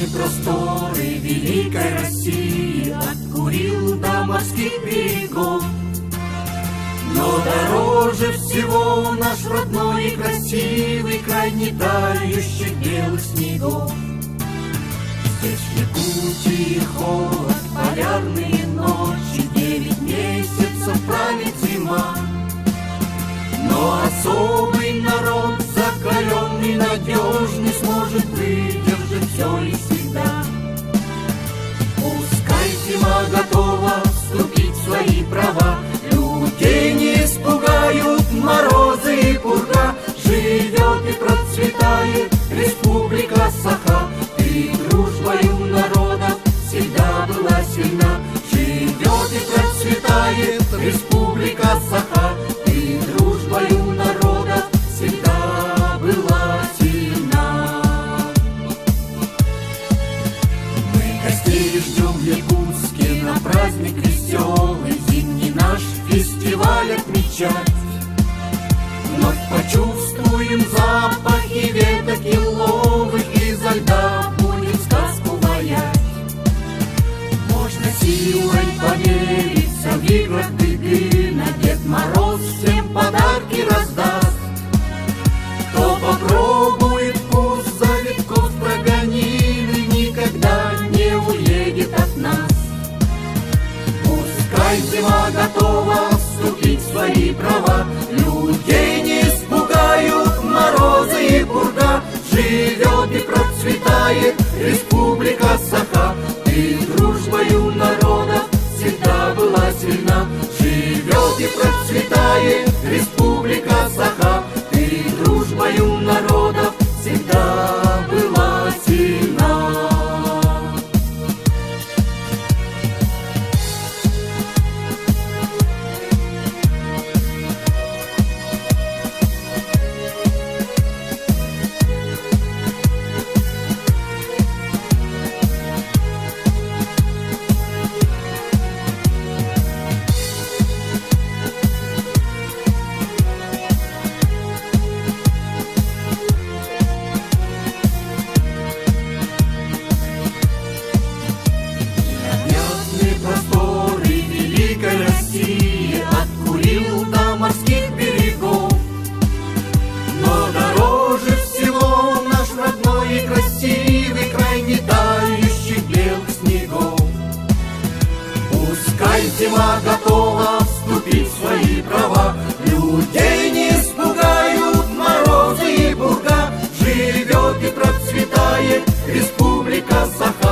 Необъятные просторы великой России от Курил до морских берегов. Но дороже всего наш родной и красивый край нетающих белых снегов. Здесь в Якутии холод, полярные ночи, 9 месяцев правит зима. Но особый народ, закаленный, надежный, сможет выдержать все и всегда. Пускай зима готова вступить в свои права, людей не испугают морозы и пурга. Живет и процветает Республика Саха, и дружбою народов всегда была сильна. Живет и процветает Республика Саха, и дружбою народов всегда была сильна. Мы гостей ждем в Якутске на праздник веселый, зимний наш фестиваль отмечать. Вновь почувствуем запахи веток еловых, изо льда будем сказку ваять. Можно силой повериться в играх Дыгына, Дед Мороз всем подарки раздаст. Кто попробует вкус завитков строганины, никогда не уедет от нас. Пускай зима готова вступить в свои права, людей не испугают морозы и пурга. Живет и процветает Республика Саха, и дружбою народов всегда была сильна. Живет и процветает Республика Саха, и дружбою народов всегда была сильна. От Курил до морских берегов. Но дороже всего наш родной и красивый край нетающих белых снегов. Пускай зима готова вступить в свои права, людей не испугают морозы и пурга. Живет и процветает Республика Саха,